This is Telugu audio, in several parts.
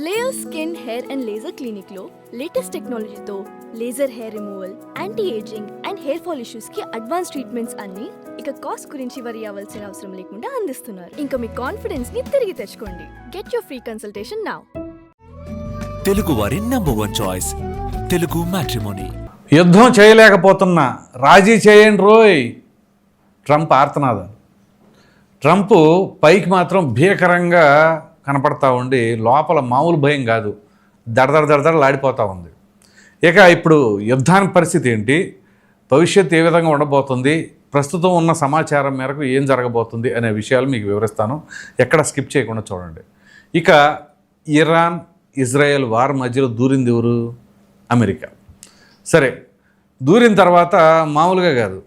Layer skin hair and laser clinic లో లేటెస్ట్ టెక్నాలజీతో laser hair removal, anti ageing and hair fall issues కి అడ్వాన్స్ ట్రీట్మెంట్స్ అన్ని ఇక కాస్ట్ గురించి వరి అవ్వాల్సిన అవసరం లేకుండా అందిస్తున్నారు. ఇంకా మీ కాన్ఫిడెన్స్ ని తిరిగి తెచ్చుకోండి. Get your free consultation now. Telugu వారి నంబర్ 1 చాయిస్ తెలుగు మ్యాట్రిమోనీ. యుద్ధం చేయలేకపోతున్నా, రాజీ చేయండి రోయ్ ట్రంప్ ఆర్తనాదం. ట్రంప్ పైకి మాత్రం భీకరంగా కనపడతా ఉండి లోపల మామూలు భయం కాదు, దడదడలాడిపోతూ ఉంది. ఇక ఇప్పుడు యుద్ధానికి పరిస్థితి ఏంటి, భవిష్యత్తు ఏ విధంగా ఉండబోతుంది, ప్రస్తుతం ఉన్న సమాచారం మేరకు ఏం జరగబోతుంది అనే విషయాలు మీకు వివరిస్తాను. ఎక్కడ స్కిప్ చేయకుండా చూడండి. ఇక ఇరాన్ ఇజ్రాయెల్ వార్ మధ్యలో దూరింది ఎవరు? అమెరికా. సరే, దూరిన తర్వాత మామూలుగా కాదు.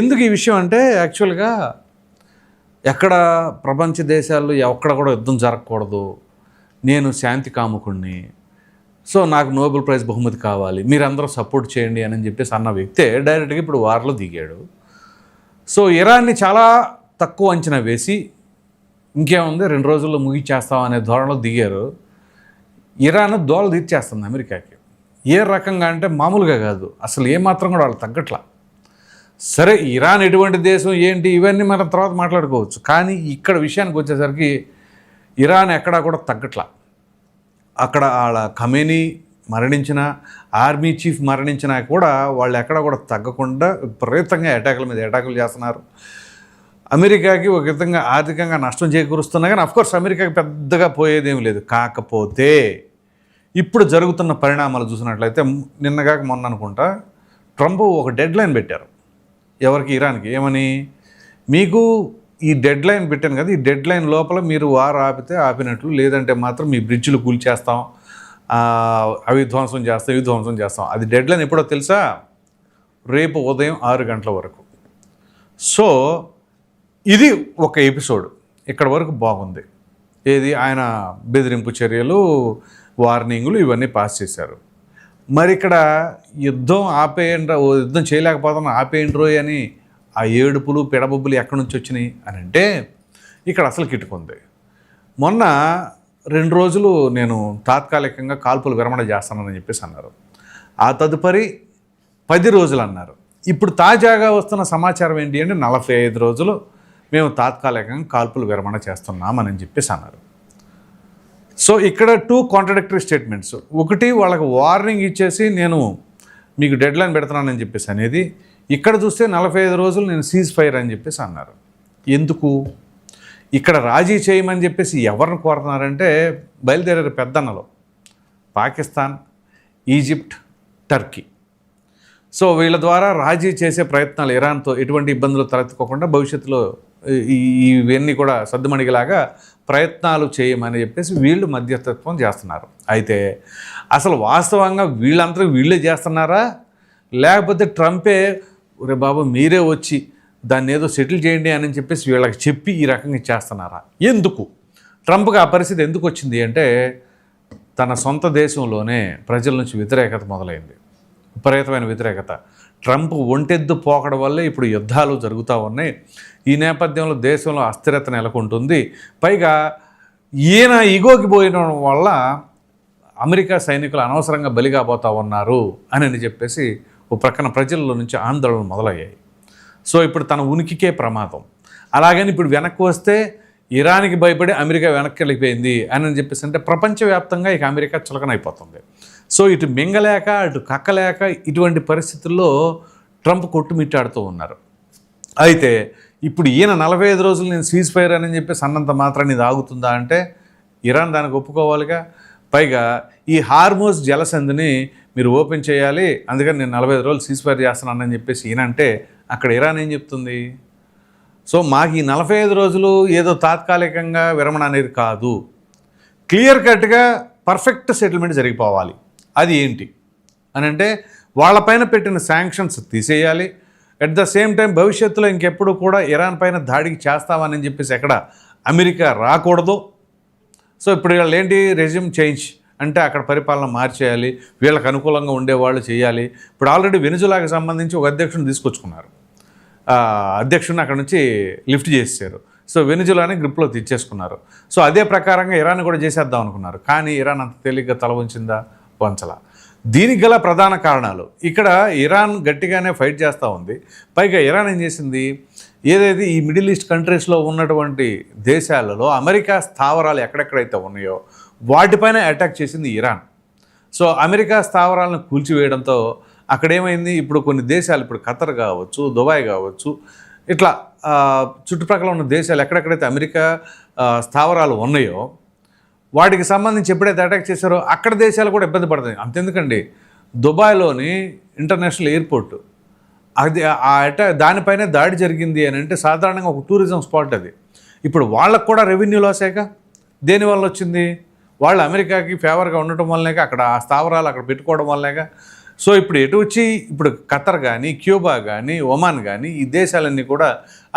ఎందుకు ఈ విషయం అంటే, యాక్చువల్గా ఎక్కడ ప్రపంచ దేశాల్లో ఎక్కడ కూడా యుద్ధం జరగకూడదు, నేను శాంతి కాముకుణ్ణి, సో నాకు నోబెల్ ప్రైజ్ బహుమతి కావాలి, మీరందరూ సపోర్ట్ చేయండి అని చెప్పేసి అన్న వ్యక్తే డైరెక్ట్గా ఇప్పుడు వార్లో దిగాడు. సో ఇరాన్ని చాలా తక్కువ అంచనా వేసి ఇంకేముంది 2 రోజుల్లో ముగిచ్చేస్తాం అనే ధోరణిలో దిగారు. ఇరాన్ దోలు తీర్చేస్తుంది అమెరికాకి. ఏ రకంగా అంటే మామూలుగా కాదు, అసలు ఏమాత్రం కూడా వాళ్ళు తగ్గట్లా. సరే, ఇరాన్ ఎటువంటి దేశం ఏంటి ఇవన్నీ మనం తర్వాత మాట్లాడుకోవచ్చు, కానీ ఇక్కడ విషయానికి వచ్చేసరికి ఇరాన్ ఎక్కడా కూడా తగ్గట్లా. అక్కడ వాళ్ళ ఖమేనీ మరణించిన, ఆర్మీ చీఫ్ మరణించినా కూడా వాళ్ళు ఎక్కడా కూడా తగ్గకుండా విపరీతంగా అటాకుల మీద అటాకులు చేస్తున్నారు. అమెరికాకి ఒక విధంగా ఆర్థికంగా నష్టం చేకూరుస్తున్నా, కానీ అఫ్కోర్స్ అమెరికాకి పెద్దగా పోయేదేమీ లేదు. కాకపోతే ఇప్పుడు జరుగుతున్న పరిణామాలు చూసినట్లయితే నిన్నగాక మొన్న అనుకుంటా ట్రంప్ ఒక డెడ్ లైన్ పెట్టారు. ఎవరికి? ఇరాన్కి. ఏమని? మీకు ఈ డెడ్ లైన్ పెట్టాను కదా, ఈ డెడ్ లైన్ లోపల మీరు వార్ ఆపితే ఆపినట్లు, లేదంటే మాత్రం మీ బ్రిడ్జ్లు కూల్చేస్తాం, అవి ధ్వంసం చేస్తాం, ఇవి ధ్వంసం చేస్తాం. అది డెడ్ లైన్ ఎప్పుడో తెలుసా? రేపు ఉదయం 6 గంటల వరకు. సో ఇది ఒక ఎపిసోడ్. ఇక్కడ వరకు బాగుంది. ఏది? ఆయన బెదిరింపు చర్యలు, వార్నింగులు ఇవన్నీ పాస్ చేశారు. మరి ఇక్కడ యుద్ధం ఆపేయండి, యుద్ధం చేయలేకపోతున్నా ఆపేయండి రోయ్ అని ఆ ఏడుపులు పిడబొబ్బులు ఎక్కడి నుంచి వచ్చినాయి అని అంటే ఇక్కడ అసలు కిట్టుకుంది. మొన్న 2 రోజులు నేను తాత్కాలికంగా కాల్పులు విరమణ చేస్తానని చెప్పేసి అన్నారు. ఆ తదుపరి 10 రోజులు అన్నారు. ఇప్పుడు తాజాగా వస్తున్న సమాచారం ఏంటి అంటే 45 రోజులు మేము తాత్కాలికంగా కాల్పులు విరమణ చేస్తున్నామని చెప్పేసి అన్నారు. సో ఇక్కడ 2 కాంట్రడిక్టరీ స్టేట్మెంట్స్. ఒకటి, వాళ్ళకి వార్నింగ్ ఇచ్చేసి నేను మీకు డెడ్ లైన్ పెడుతున్నానని చెప్పేసి అనేది. ఇక్కడ చూస్తే 45 రోజులు నేను సీజ్ ఫైర్ అని చెప్పేసి అన్నారు. ఎందుకు? ఇక్కడ రాజీ చేయమని చెప్పేసి ఎవరిని కోరుతున్నారంటే బయలుదేరారు పెద్దన్నలో పాకిస్తాన్, ఈజిప్ట్, టర్కీ. సో వీళ్ళ ద్వారా రాజీ చేసే ప్రయత్నాలు, ఇరాన్తో ఎటువంటి ఇబ్బందులు తలెత్తుకోకుండా భవిష్యత్తులో ఇవన్నీ కూడా సద్దుమణిగలాగా ప్రయత్నాలు చేయమని చెప్పేసి వీళ్ళు మధ్యస్థత్వం చేస్తున్నారు. అయితే అసలు వాస్తవంగా వీళ్ళే చేస్తున్నారా, లేకపోతే ట్రంపే రే బాబు మీరే వచ్చి దాన్ని ఏదో సెటిల్ చేయండి అని చెప్పేసి వీళ్ళకి చెప్పి ఈ రకంగా చేస్తున్నారా? ఎందుకు ట్రంప్కి ఆ పరిస్థితి ఎందుకు వచ్చింది అంటే, తన సొంత దేశంలోనే ప్రజల నుంచి వ్యతిరేకత మొదలైంది, విపరీతమైన వ్యతిరేకత. ట్రంప్ ఒంటెద్దు పోకడం వల్లే ఇప్పుడు యుద్ధాలు జరుగుతూ ఉన్నాయి. ఈ నేపథ్యంలో దేశంలో అస్థిరత నెలకొంటుంది. పైగా ఈయన ఈగోకి పోయిన వల్ల అమెరికా సైనికులు అనవసరంగా బలిగా పోతూ ఉన్నారు అని చెప్పేసి ఓ ప్రక్కన ప్రజల్లో నుంచి ఆందోళనలు మొదలయ్యాయి. సో ఇప్పుడు తన ఉనికికే ప్రమాదం. అలాగని ఇప్పుడు వెనక్కి వస్తే ఇరాన్కి భయపడి అమెరికా వెనక్కి వెళ్ళిపోయింది అని చెప్పేసి అంటే ప్రపంచవ్యాప్తంగా ఇక అమెరికా చులకనైపోతుంది. సో ఇటు మింగలేక అటు కక్కలేక ఇటువంటి పరిస్థితుల్లో ట్రంప్ కొట్టుమిట్టాడుతూ ఉన్నారు. అయితే ఇప్పుడు ఈయన 45 రోజులు నేను సీజ్ ఫైర్ అని చెప్పేసి అన్నంత మాత్రాన్ని ఇది ఆగుతుందా అంటే ఇరాన్ దానికి ఒప్పుకోవాలిగా. పైగా ఈ హార్మోజ్ జలసంధిని మీరు ఓపెన్ చేయాలి, అందుకని నేను 45 రోజులు సీజ్ ఫైర్ చేస్తున్నానని చెప్పేసి ఈయన అంటే అక్కడ ఇరాన్ ఏం చెప్తుంది? సో మాకు ఈ 45 రోజులు ఏదో తాత్కాలికంగా విరమణ అనేది కాదు, క్లియర్ కట్గా పర్ఫెక్ట్ సెటిల్మెంట్ జరిగిపోవాలి. అది ఏంటి అని అంటే వాళ్ళపైన పెట్టిన శాంక్షన్స్ తీసేయాలి. అట్ ద సేమ్ టైం భవిష్యత్తులో ఇంకెప్పుడు కూడా ఇరాన్ పైన దాడికి చేస్తామని చెప్పేసి ఎక్కడ అమెరికా రాకూడదు. సో ఇప్పుడు వీళ్ళు ఏంటి, రెజ్యూమ్ చేంజ్ అంటే అక్కడ పరిపాలన మార్చేయాలి, వీళ్ళకి అనుకూలంగా ఉండేవాళ్ళు చేయాలి. ఇప్పుడు ఆల్రెడీ వెనిజులాకి సంబంధించి ఒక అధ్యక్షుడిని తీసుకొచ్చుకున్నారు, అధ్యక్షుడిని అక్కడ నుంచి లిఫ్ట్ చేశారు. సో వెనిజులాని గ్రిప్లో తెచ్చేసుకున్నారు. సో అదే ప్రకారంగా ఇరాన్ కూడా చేసేద్దాం అనుకున్నారు. కానీ ఇరాన్ అంత తేలిగ్గా తల ఉంచిందా? వంచల. దీనికి గల ప్రధాన కారణాలు, ఇక్కడ ఇరాన్ గట్టిగానే ఫైట్ చేస్తూ ఉంది. పైగా ఇరాన్ ఏం చేసింది, ఏదైతే ఈ మిడిల్ ఈస్ట్ కంట్రీస్లో ఉన్నటువంటి దేశాలలో అమెరికా స్థావరాలు ఎక్కడెక్కడైతే ఉన్నాయో వాటిపైన అటాక్ చేసింది ఇరాన్. సో అమెరికా స్థావరాలను కూల్చివేయడంతో అక్కడేమైంది, ఇప్పుడు కొన్ని దేశాలు, ఇప్పుడు ఖతర్ కావచ్చు, దుబాయ్ కావచ్చు, ఇట్లా చుట్టుప్రక్కల ఉన్న దేశాలు ఎక్కడెక్కడైతే అమెరికా స్థావరాలు ఉన్నాయో వాటికి సంబంధించి ఎప్పుడైతే అటాక్ చేశారో అక్కడ దేశాలు కూడా ఇబ్బంది పడుతుంది. అంతెందుకండి, దుబాయ్లోని ఇంటర్నేషనల్ ఎయిర్పోర్ట్ అది దానిపైనే దాడి జరిగింది అని అంటే సాధారణంగా ఒక టూరిజం స్పాట్ అది. ఇప్పుడు వాళ్ళకు కూడా రెవెన్యూ లాస్ అయ్యాక దేనివల్ల వచ్చింది, వాళ్ళు అమెరికాకి ఫేవర్గా ఉండటం వల్లనేక, అక్కడ ఆ స్థావరాలు అక్కడ పెట్టుకోవడం వల్లనేక. సో ఇప్పుడు ఎటు వచ్చి ఇప్పుడు ఖతర్ కానీ, క్యూబా కానీ, ఒమాన్ కానీ ఈ దేశాలన్నీ కూడా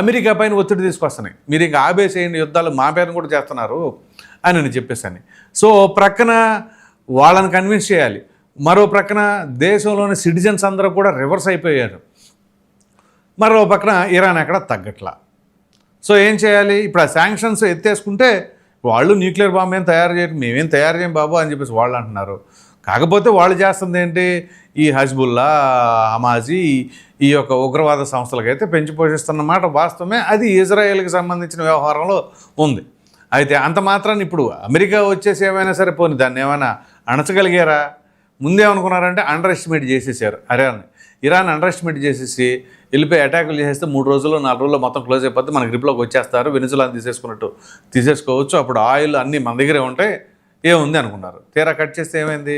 అమెరికా పైన ఒత్తిడి తీసుకొస్తున్నాయి. మీరు ఇంకా ఆపేసేయండి యుద్ధాలు, మా పైన కూడా చేస్తున్నారు అని నేను చెప్పేసాను. సో ప్రక్కన వాళ్ళని కన్విన్స్ చేయాలి, మరో ప్రక్కన దేశంలోని సిటిజన్స్ అందరూ కూడా రివర్స్ అయిపోయారు, మరో పక్కన ఇరాన్ ఎక్కడ తగ్గట్లా. సో ఏం చేయాలి, ఇప్పుడు ఆ శాంక్షన్స్ ఎత్తేసుకుంటే వాళ్ళు న్యూక్లియర్ బాంబు ఏం తయారు చేయరు, మేమేం తయారు చేయం బాబు అని చెప్పేసి వాళ్ళు అంటున్నారు. కాకపోతే వాళ్ళు చేస్తుంది ఏంటి, ఈ హజ్బుల్లా, హమాజీ, ఈ యొక్క ఉగ్రవాద సంస్థలకైతే పెంచి పోషిస్తున్నమాట వాస్తవమే. అది ఇజ్రాయెల్కి సంబంధించిన వ్యవహారంలో ఉంది. అయితే అంత మాత్రాన్ని ఇప్పుడు అమెరికా వచ్చేసి ఏమైనా సరే పోనీ దాన్ని ఏమైనా అణచగలిగారా? ముందేమనుకున్నారంటే అండర్ ఎస్టిమేట్ చేసేసారు ఇరాన్ అండర్ ఎస్టిమేట్ చేసేసి వెళ్ళిపోయి అటాకులు చేసేస్తే 3 రోజుల్లో 4 రోజుల్లో మొత్తం క్లోజ్ అయిపోతే మన గ్రిప్లోకి వచ్చేస్తారు, వెనిజులాని తీసేసుకున్నట్టు తీసేసుకోవచ్చు, అప్పుడు ఆయిల్ అన్నీ మన దగ్గరే ఉంటాయి, ఏముంది అనుకున్నారు. తీరా కట్ చేస్తే ఏమైంది,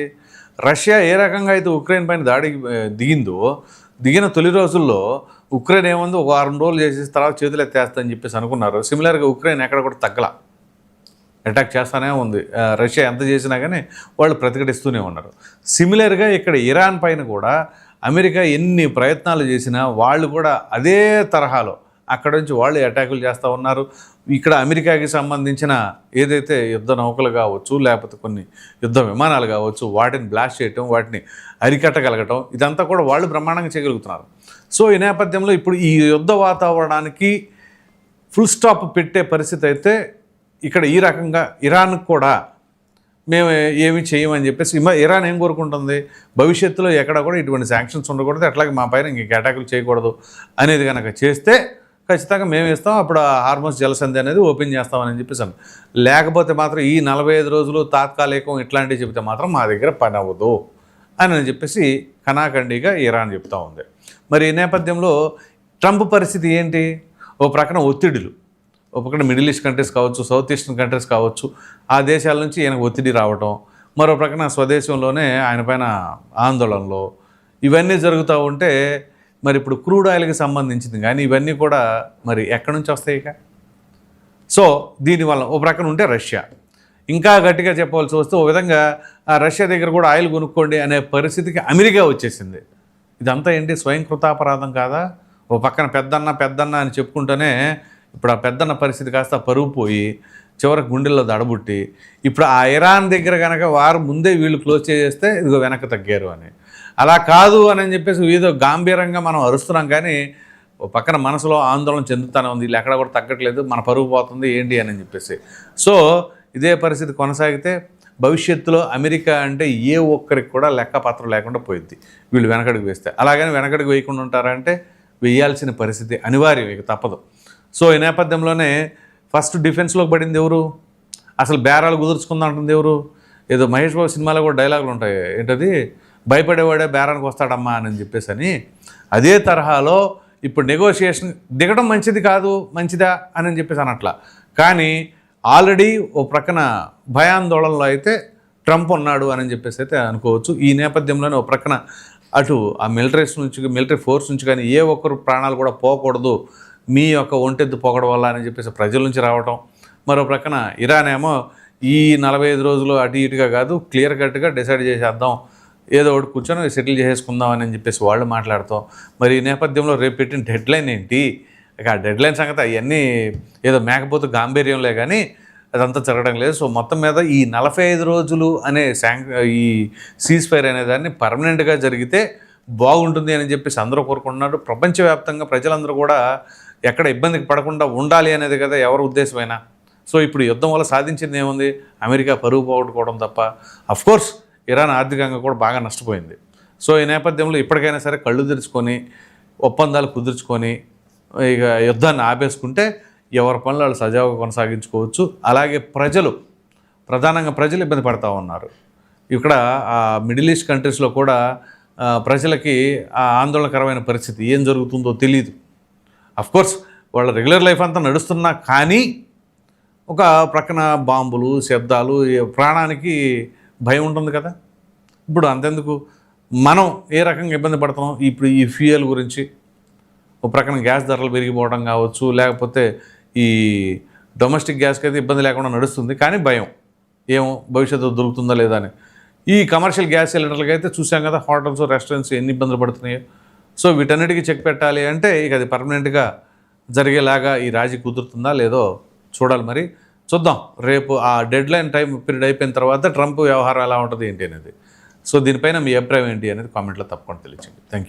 రష్యా ఏ రకంగా అయితే ఉక్రెయిన్ పైన దాడికి దిగిన తొలి రోజుల్లో ఉక్రెయిన్ ఏముంది, ఒక 6 రోజులు చేసేసి తర్వాత చేతులు ఎత్తేస్తా అని చెప్పేసి అనుకున్నారు. సిమిలర్గా ఉక్రెయిన్ ఎక్కడ కూడా తగ్గల, అటాక్ చేస్తూనే ఉంది. రష్యా ఎంత చేసినా కానీ వాళ్ళు ప్రతిఘటిస్తూనే ఉన్నారు. సిమిలర్గా ఇక్కడ ఇరాన్ పైన కూడా అమెరికా ఎన్ని ప్రయత్నాలు చేసినా వాళ్ళు కూడా అదే తరహాలో అక్కడ నుంచి వాళ్ళు అటాకులు చేస్తూ ఉన్నారు. ఇక్కడ అమెరికాకి సంబంధించిన ఏదైతే యుద్ధ నౌకలు కావచ్చు, లేకపోతే కొన్ని యుద్ధ విమానాలు కావచ్చు, వాటిని బ్లాస్ట్ చేయటం, వాటిని అరికట్టగలగటం, ఇదంతా కూడా వాళ్ళు బ్రహ్మాండంగా చేయగలుగుతున్నారు. సో ఈ నేపథ్యంలో ఇప్పుడు ఈ యుద్ధ వాతావరణానికి ఫుల్ స్టాప్ పెట్టే పరిస్థితి అయితే ఇక్కడ ఈ రకంగా ఇరాన్ కూడా మేము ఏమి చేయమని చెప్పేసి ఇరాన్ ఏం కోరుకుంటుంది, భవిష్యత్తులో ఎక్కడ కూడా ఇటువంటి శాంక్షన్స్ ఉండకూడదు, అట్లాగే మా పైన ఇంక అటాకులు చేయకూడదు అనేది కనుక చేస్తే ఖచ్చితంగా మేము ఇస్తాం, అప్పుడు హార్మోస్ జలసంధి అనేది ఓపెన్ చేస్తామని చెప్పేసాను. లేకపోతే మాత్రం ఈ 45 రోజులు తాత్కాలికం ఇట్లాంటివి చెబితే మాత్రం మా దగ్గర పని అవ్వదు అని చెప్పేసి కనాఖండిగా ఇరాన్ చెప్తూ ఉంది. మరి ఈ నేపథ్యంలో ట్రంప్ పరిస్థితి ఏంటి, ఓ ప్రక్కన ఒత్తిడులు, ఒక పక్కన మిడిల్ ఈస్ట్ కంట్రీస్ కావచ్చు, సౌత్ ఈస్టర్న్ కంట్రీస్ కావచ్చు, ఆ దేశాల నుంచి ఈయనకు ఒత్తిడి రావటం, మరో ప్రక్కన స్వదేశంలోనే ఆయన పైన ఆందోళనలు, ఇవన్నీ జరుగుతూ ఉంటే మరి ఇప్పుడు క్రూడ్ ఆయిల్కి సంబంధించింది కానీ ఇవన్నీ కూడా మరి ఎక్కడి నుంచి వస్తాయి ఇక. సో దీనివల్ల ఓ ప్రక్కన ఉంటే రష్యా, ఇంకా గట్టిగా చెప్పవలసి వస్తే ఓ విధంగా ఆ రష్యా దగ్గర కూడా ఆయిల్ కొనుక్కోండి అనే పరిస్థితికి అమెరికా వచ్చేసింది. ఇదంతా ఏంటి, స్వయం కృతాపరాధం కాదా? ఓ పక్కన పెద్దన్న అని చెప్పుకుంటూనే ఇప్పుడు ఆ పెద్దన్న పరిస్థితి కాస్త పరుగు పోయి చివరికి గుండెల్లో దడబుట్టి ఇప్పుడు ఆ ఇరాన్ దగ్గర కనుక వారు ముందే వీళ్ళు క్లోజ్ చేసేస్తే ఇదిగో వెనక్కి తగ్గారు అని, అలా కాదు అని చెప్పేసి ఏదో గాంభీరంగా మనం అరుస్తున్నాం కానీ ఓ పక్కన మనసులో ఆందోళన చెందుతూనే ఉంది, వీళ్ళు ఎక్కడ కూడా తగ్గట్లేదు, మన పరుగు పోతుంది ఏంటి అని చెప్పేసి. సో ఇదే పరిస్థితి కొనసాగితే భవిష్యత్తులో అమెరికా అంటే ఏ ఒక్కరికి కూడా లెక్కపత్రం లేకుండా పోయింది వీళ్ళు వెనకడుగు వేస్తే. అలాగని వెనకడుగు వేయకుండా ఉంటారంటే వేయాల్సిన పరిస్థితి అనివార్యం, ఇక తప్పదు. సో ఈ నేపథ్యంలోనే ఫస్ట్ డిఫెన్స్లోకి పడింది ఎవరు, అసలు బేరాలు కుదుర్చుకుందాం అంటుంది ఎవరు, ఏదో మహేష్ బాబు సినిమాలో కూడా డైలాగులు ఉంటాయి, ఏంటది, భయపడేవాడే బేరానికి వస్తాడమ్మా అని చెప్పేసి అని. అదే తరహాలో ఇప్పుడు నెగోషియేషన్ దిగడం మంచిది కాదు, మంచిదా అని చెప్పేసి అనట్లా, కానీ ఆల్రెడీ ఓ ప్రక్కన భయాందోళనలో అయితే ట్రంప్ ఉన్నాడు అని చెప్పేసి అయితే అనుకోవచ్చు. ఈ నేపథ్యంలోనే ఓ ప్రక్కన అటు ఆ మిలిటరీ ఫోర్స్ నుంచి కానీ ఏ ఒక్కరు ప్రాణాలు కూడా పోకూడదు మీ యొక్క ఒంటెద్దు పొగడం వల్ల అని చెప్పేసి ప్రజల నుంచి రావటం, మరో ప్రక్కన ఇరాన్ ఏమో ఈ 45 రోజులు అటు ఇటుగా కాదు క్లియర్ కట్గా డిసైడ్ చేసేద్దాం, ఏదో ఒకటి కూర్చొని సెటిల్ చేసేసుకుందాం అని చెప్పేసి వాళ్ళు మాట్లాడతాం. మరి ఈ నేపథ్యంలో రేపు పెట్టిన డెడ్లైన్ ఏంటి, ఇక ఆ డెడ్లైన్ సంగతి అవన్నీ ఏదో మేకపోతే గాంభీర్యంలే కానీ అదంతా జరగడం లేదు. సో మొత్తం మీద ఈ 45 రోజులు అనే ఈ సీజ్ ఫైర్ అనే దాన్ని పర్మనెంట్గా జరిగితే బాగుంటుంది అని చెప్పేసి అందరూ కోరుకుంటున్నారు. ప్రపంచవ్యాప్తంగా ప్రజలందరూ కూడా ఎక్కడ ఇబ్బందికి పడకుండా ఉండాలి అనేది కదా ఎవరి ఉద్దేశమైనా. సో ఇప్పుడు యుద్ధం వల్ల సాధించింది ఏముంది? అమెరికా పరుగు పోగొట్టుకోవడం తప్ప. అఫ్కోర్స్ ఇరాన్ ఆర్థికంగా కూడా బాగా నష్టపోయింది. సో ఈ నేపథ్యంలో ఇప్పటికైనా సరే కళ్ళు తెరుచుకొని ఒప్పందాలు కుదుర్చుకొని ఇక యుద్ధాన్ని ఆపేసుకుంటే ఎవరి పనులు వాళ్ళు సజావుగా కొనసాగించుకోవచ్చు. అలాగే ప్రధానంగా ప్రజలు ఇబ్బంది పడతా ఉన్నారు. ఇక్కడ మిడిల్ ఈస్ట్ కంట్రీస్లో కూడా ప్రజలకి ఆందోళనకరమైన పరిస్థితి, ఏం జరుగుతుందో తెలియదు. అఫ్కోర్స్ వాళ్ళ రెగ్యులర్ లైఫ్ అంతా నడుస్తున్నా కానీ ఒక ప్రక్కన బాంబులు, శబ్దాలు, ప్రాణానికి భయం ఉంటుంది కదా. ఇప్పుడు అంతెందుకు, మనం ఏ రకంగా ఇబ్బంది పడుతున్నాం ఇప్పుడు ఈ ఫ్యూయల్ గురించి. ఒక ప్రక్కన గ్యాస్ ధరలు పెరిగిపోవడం కావచ్చు, లేకపోతే ఈ డొమెస్టిక్ గ్యాస్కి అయితే ఇబ్బంది లేకుండా నడుస్తుంది, కానీ భయం ఏమో భవిష్యత్తులో దొరుకుతుందా లేదా అని. ఈ కమర్షియల్ గ్యాస్ సిలిండర్లకి అయితే చూసాం కదా, హోటల్స్, రెస్టారెంట్స్ ఎన్ని ఇబ్బందులు పడుతున్నాయో. సో వీటన్నిటికీ చెక్ పెట్టాలి అంటే ఇక అది పర్మనెంట్గా జరిగేలాగా ఈ రాజీ కుదురుతుందా లేదో చూడాలి. మరి చూద్దాం రేపు ఆ డెడ్లైన్ టైం పీరియడ్ అయిపోయిన తర్వాత ట్రంప్ వ్యవహారం ఎలా ఉంటుంది ఏంటి అనేది. సో దీనిపైన మీ అభిప్రాయం ఏంటి అనేది కామెంట్లో తప్పకుండా తెలియచేయండి. Thank you.